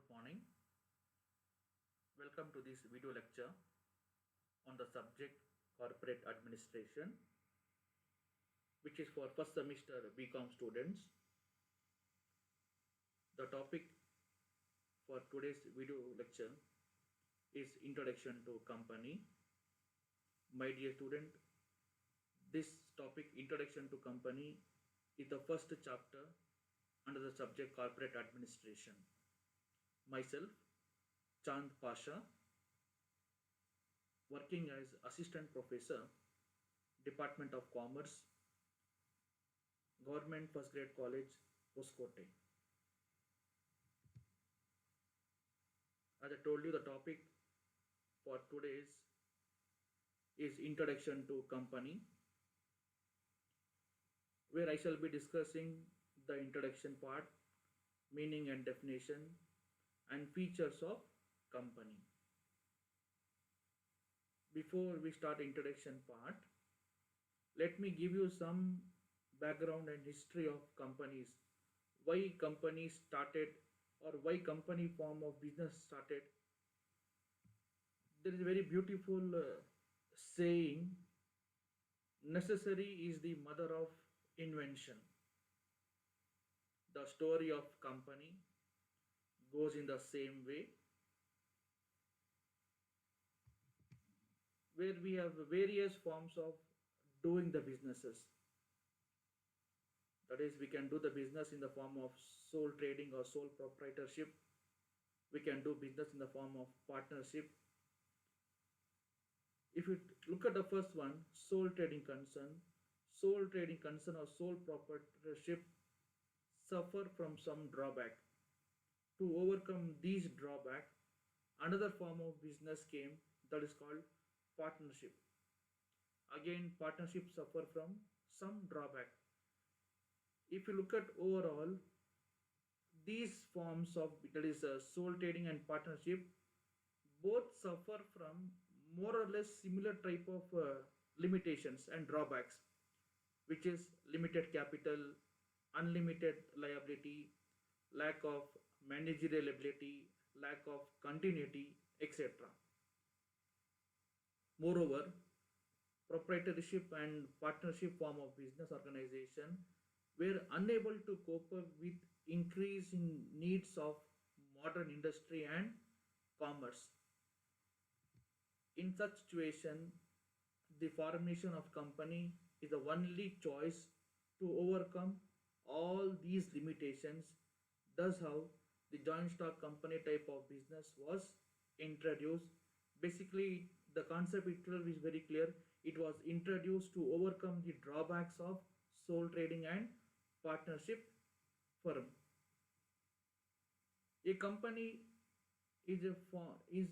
Good morning. Welcome to this video lecture on the subject corporate administration, which is for first semester BCom students. The topic for today's video lecture is Introduction to Company. My dear student, this topic, Introduction to Company, is the first chapter under the subject corporate administration. Myself, Chand Pasha, working as assistant professor, Department of Commerce, Government First Grade College, Hoskote. As I told you, the topic for today is Introduction to Company, where I shall be discussing the introduction part, meaning and definition, and features of company. Before we start introduction part, let me give you some background and history of companies, why companies started or why company form of business started. There is a very beautiful saying, necessary is the mother of invention. The story of company goes in the same way, where we have various forms of doing the businesses. That is, we can do the business in the form of sole trading or sole proprietorship. We can do business in the form of partnership. If you look at the first one, sole trading concern or sole proprietorship suffer from some drawback. To overcome these drawback, another form of business came, that is called partnership. Again, partnership suffer from some drawback. If you look at overall, these forms of, that is sole trading and partnership, both suffer from more or less similar type of limitations and drawbacks, which is limited capital, unlimited liability, lack of managerial ability, lack of continuity, etc. Moreover, proprietorship and partnership form of business organization were unable to cope up with increase in needs of modern industry and commerce. In such situation, the formation of company is the only choice to overcome all these limitations. Thus how the joint stock company type of business was introduced. Basically, the concept itself is very clear. It was introduced to overcome the drawbacks of sole trading and partnership firm. A company is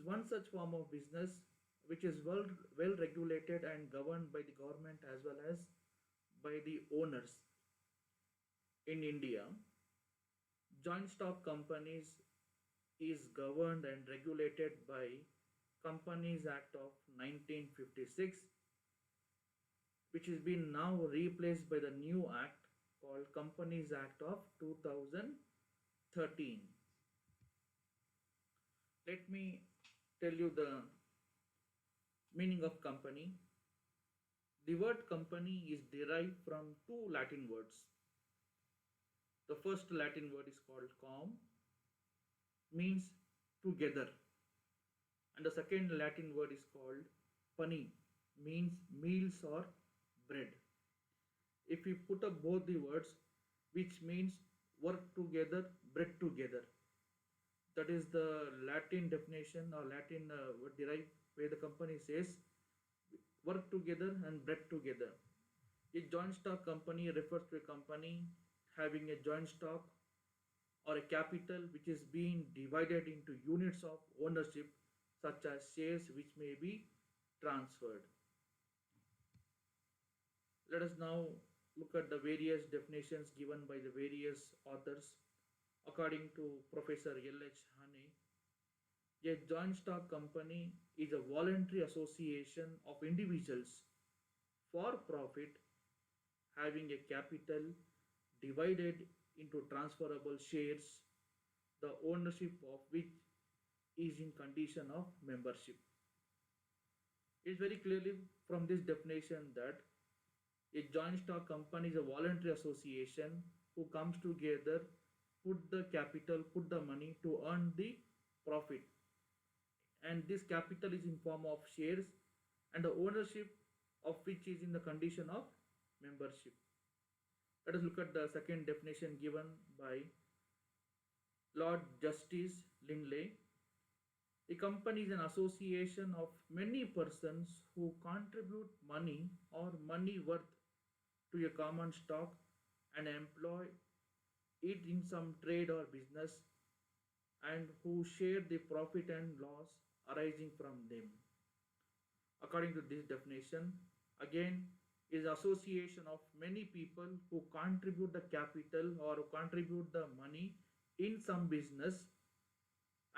one such form of business which is well regulated and governed by the government as well as by the owners. In India, joint stock companies is governed and regulated by Companies Act of 1956, which has been now replaced by the new act called Companies Act of 2013. Let me tell you the meaning of company. The word company is derived from two Latin words. The first Latin word is called com, means together, and the second Latin word is called pani, means meals or bread. If we put up both the words, which means work together, bread together, that is the Latin definition or Latin word derived, where the company says work together and bread together. A joint stock company refers to a company having a joint stock or a capital which is being divided into units of ownership such as shares which may be transferred. Let us now look at the various definitions given by the various authors. According to Professor L.H. Hane, a joint stock company is a voluntary association of individuals for profit having a capital divided into transferable shares the ownership of which is in condition of membership. It is very clearly from this definition that a joint stock company is a voluntary association who comes together, put the capital, put the money to earn the profit, and this capital is in form of shares, and the ownership of which is in the condition of membership. Let us look at the second definition given by Lord Justice Lindley. A company is an association of many persons who contribute money or money worth to a common stock and employ it in some trade or business, and who share the profit and loss arising from them. According to this definition, again, is association of many people who contribute the capital or who contribute the money in some business,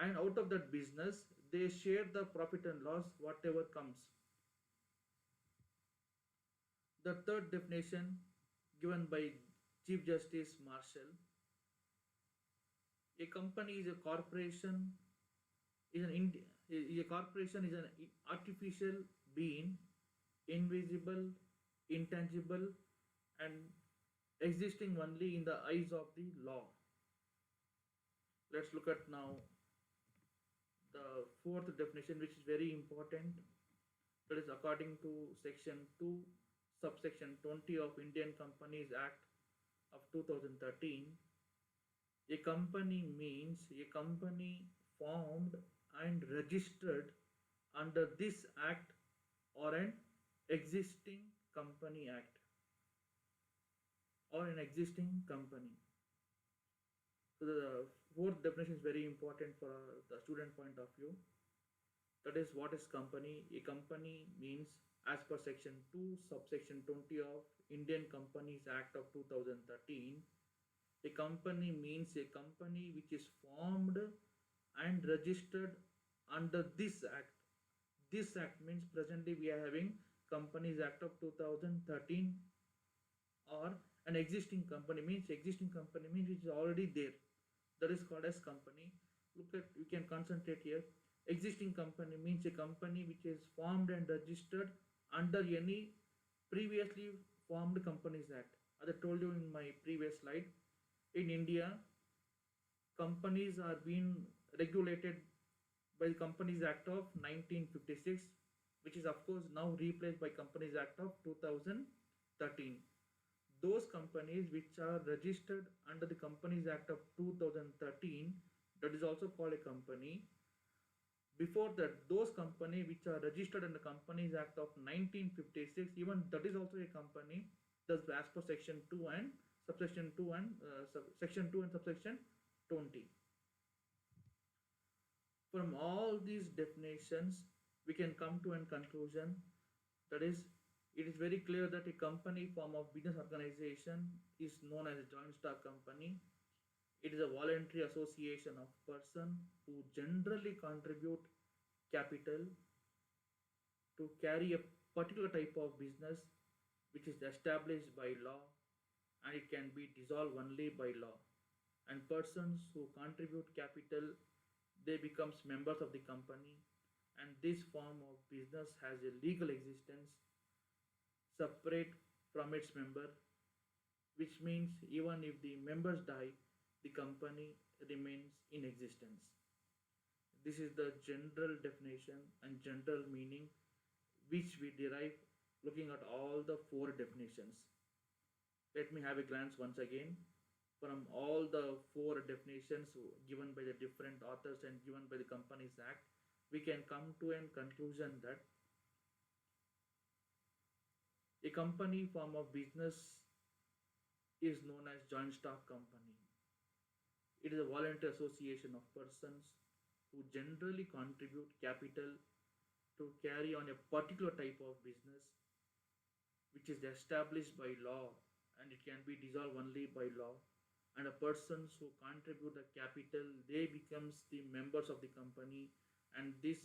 and out of that business they share the profit and loss whatever comes. The third definition given by Chief Justice Marshall: a company is a corporation is a corporation is an artificial being, invisible, intangible, and existing only in the eyes of the law. Let's look at now the fourth definition, which is very important. That is according to section 2 subsection 20 of Indian Companies Act of 2013. A company means a company formed and registered under this act or an existing company act or an existing company. So the fourth definition is very important for the student point of view. That is, what is company? A company means, as per section 2 subsection 20 of Indian Companies Act of 2013, a company means a company which is formed and registered under this act. This act means presently we are having Companies Act of 2013, or an existing company means which is already there. That is called as company. Look at, you can concentrate here. Existing company means a company which is formed and registered under any previously formed Companies Act. As I told you in my previous slide, in India, companies are being regulated by the Companies Act of 1956, which is of course now replaced by Companies Act of 2013. Those companies which are registered under the Companies Act of 2013, that is also called a company. Before that, those companies which are registered under the Companies Act of 1956, even that is also a company. Thus, as per section 2 and subsection 2 and section 2 and subsection 20. From all these definitions, we can come to a conclusion. That is, it is very clear that a company form of business organization is known as a joint stock company. It is a voluntary association of persons who generally contribute capital to carry a particular type of business which is established by law, and it can be dissolved only by law. And persons who contribute capital, they becomes members of the company, and this form of business has a legal existence separate from its member, which means even if the members die, the company remains in existence. This is the general definition and general meaning which we derive looking at all the four definitions. Let me have a glance once again. From all the four definitions given by the different authors and given by the Companies Act, we can come to a conclusion that a company form of business is known as joint stock company. It is a voluntary association of persons who generally contribute capital to carry on a particular type of business which is established by law, and it can be dissolved only by law. And a persons who contribute the capital, they becomes the members of the company, and this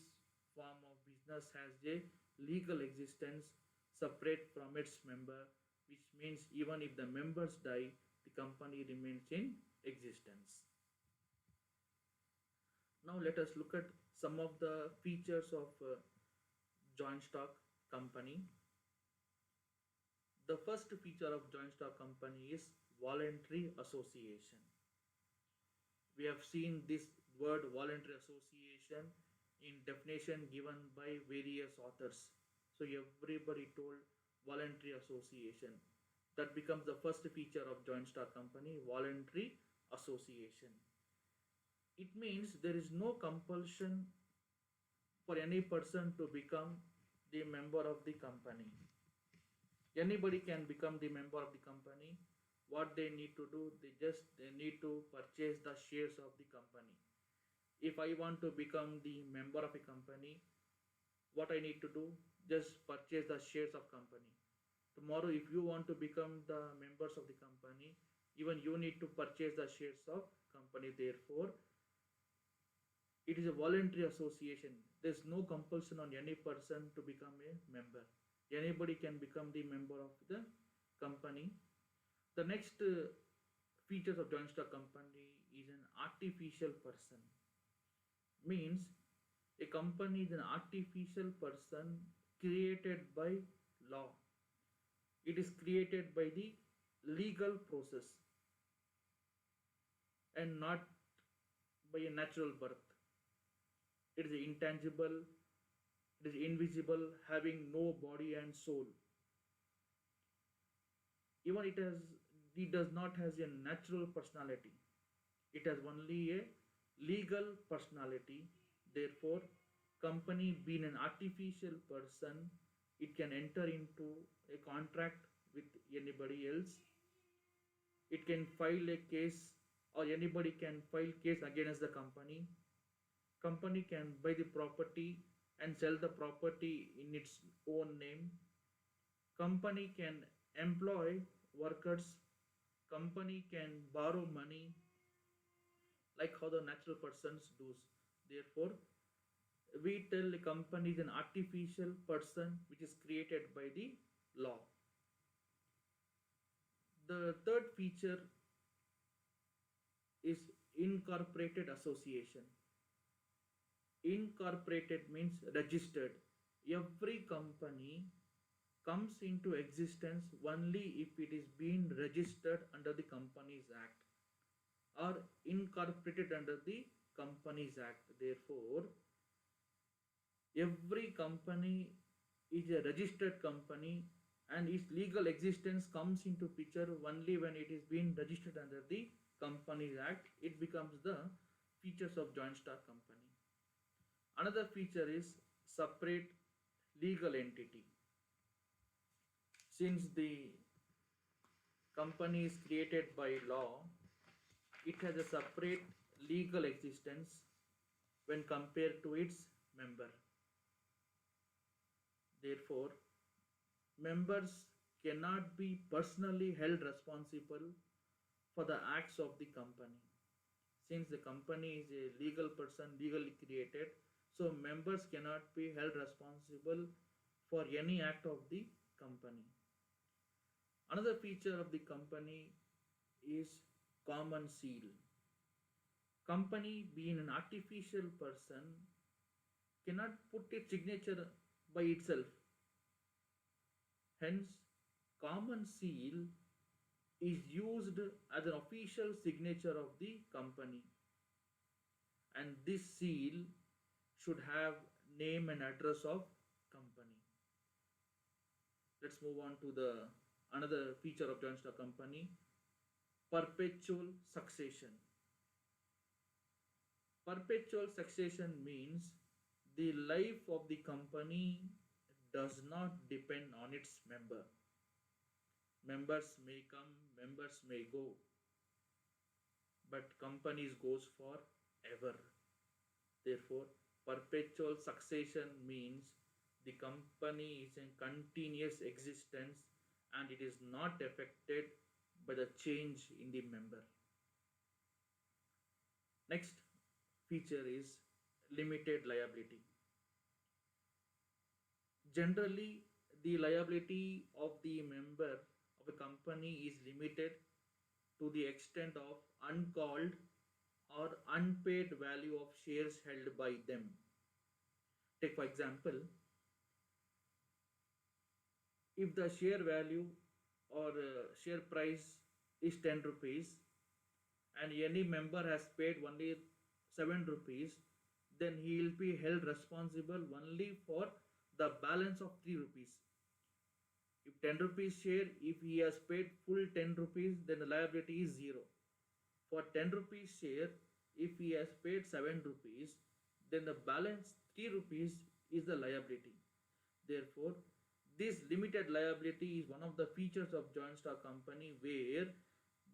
form of business has a legal existence separate from its member, which means even if the members die, the company remains in existence. Now let us look at some of the features of joint stock company. The first feature of joint stock company is voluntary association. We have seen this word voluntary association in definition given by various authors. So everybody told voluntary association. That becomes the first feature of joint stock company, voluntary association. It means there is no compulsion for any person to become the member of the company. Anybody can become the member of the company. What they need to do, they need to purchase the shares of the company. If I want to become the member of a company, what I need to do, just purchase the shares of company. Tomorrow if you want to become the members of the company, even you need to purchase the shares of company. Therefore it is a voluntary association. There's no compulsion on any person to become a member. Anybody can become the member of the company. The next features of joint stock company is an artificial person. Means a company is an artificial person created by law. It is created by the legal process and not by a natural birth. It is intangible, it is invisible, having no body and soul. Even it does not has a natural personality. It has only a legal personality. Therefore, company being an artificial person, it can enter into a contract with anybody else. It can file a case, or anybody can file case against the company. Company can buy the property and sell the property in its own name. Company can employ workers. Company can borrow money like how the natural persons do. Therefore we tell the company is an artificial person which is created by the law. The third feature is incorporated association. Incorporated means registered. Every company comes into existence only if it is being registered under the Companies Act or incorporated under the Companies Act. Therefore every company is a registered company and its legal existence comes into picture only when it is being registered under the Companies Act. It becomes the features of joint stock company. Another feature is separate legal entity. Since the company is created by law, it has a separate legal existence when compared to its member. Therefore, members cannot be personally held responsible for the acts of the company. Since the company is a legal person, legally created, so members cannot be held responsible for any act of the company. Another feature of the company is common seal. Company being an artificial person cannot put its signature by itself. Hence, common seal is used as an official signature of the company, and this seal should have name and address of company. Let's move on to the another feature of joint stock company, perpetual succession. Perpetual succession means the life of the company does not depend on its member. Members may come, members may go, but companies goes for ever. Therefore, perpetual succession means the company is in continuous existence and it is not affected by the change in the member. Next feature is limited liability. Generally, the liability of the member of a company is limited to the extent of uncalled or unpaid value of shares held by them. Take for example, if the share value or share price is 10 rupees and any member has paid only 7 rupees, then he will be held responsible only for the balance of 3 rupees. If 10 rupees share, if he has paid full 10 rupees, then the liability is 0. For 10 rupees share, if he has paid 7 rupees, then the balance 3 rupees is the liability. Therefore, this limited liability is one of the features of joint stock company where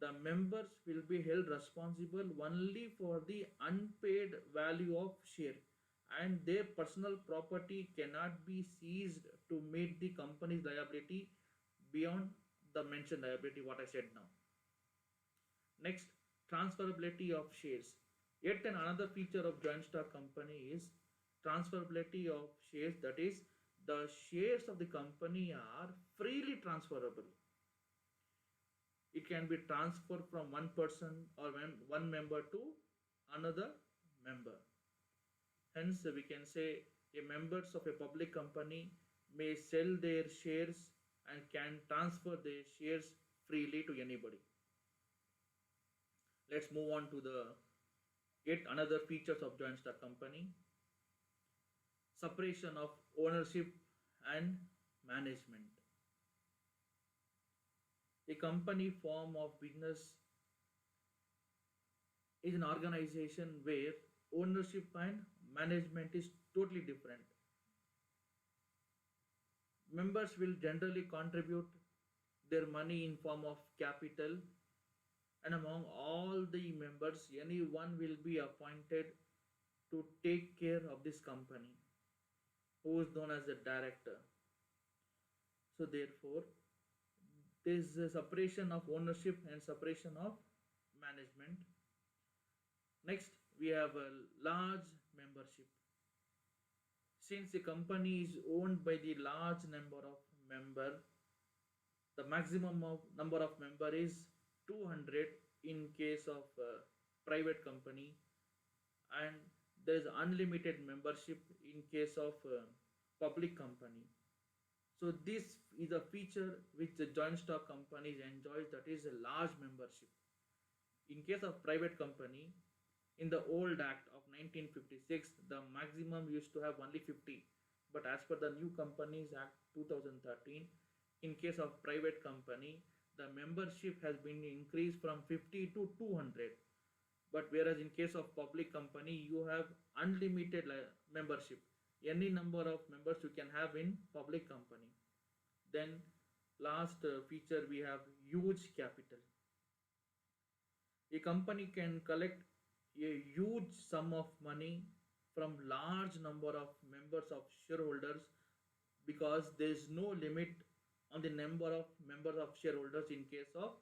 the members will be held responsible only for the unpaid value of share, and their personal property cannot be seized to meet the company's liability beyond the mentioned liability what I said now. Next, transferability of shares. Yet another feature of joint stock company is transferability of shares, that is, the shares of the company are freely transferable. It can be transferred from one person or one member to another member. Hence, we can say a members of a public company may sell their shares and can transfer their shares freely to anybody. Let's move on to the yet another features of joint stock company: separation of ownership and management. A company form of business is an organization where ownership and management is totally different. Members will generally contribute their money in form of capital, and among all the members anyone will be appointed to take care of this company, who is known as the director. So therefore, there is a separation of ownership and separation of management. Next, we have a large membership. Since the company is owned by the large number of member, the maximum of number of member is 200 in case of private company, and there is unlimited membership in case of public company. So this is a feature which the joint stock companies enjoys, that is a large membership. In case of private company, in the old act of 1956, the maximum used to have only 50, but as per the new companies act 2013, in case of private company the membership has been increased from 50 to 200, but whereas in case of public company you have unlimited membership, any number of members you can have in public company. Then last feature, we have huge capital. A company can collect a huge sum of money from large number of members of shareholders, because there is no limit on the number of members of shareholders in case of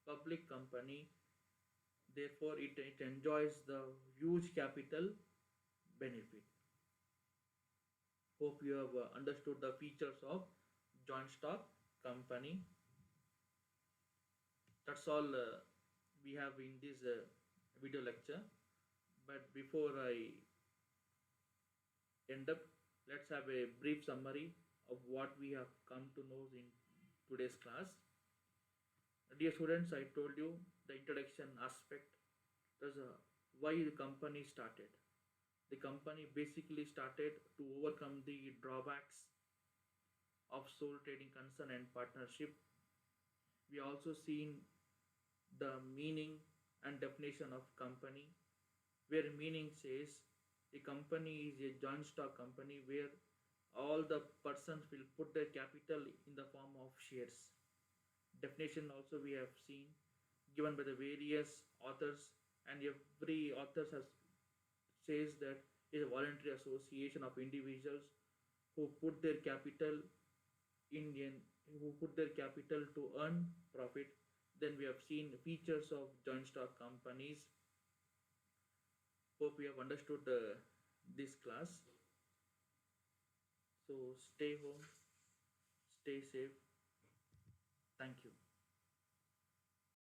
public company. Therefore, it enjoys the huge capital benefit. Hope you have understood the features of joint stock company. That's all we have in this video lecture. But before I end up, let's have a brief summary of what we have come to know in today's class. Dear students, I told you the introduction aspect. That's why the company started. The company basically started to overcome the drawbacks of sole trading concern and partnership. We also seen the meaning and definition of company, where meaning says a company is a joint stock company where all the persons will put their capital in the form of shares. Definition also we have seen given by the various authors, and every author has says that is a voluntary association of individuals who put their capital who put their capital to earn profit. Then we have seen features of joint stock companies. Hope we have understood this class. So stay home, stay safe. Thank you.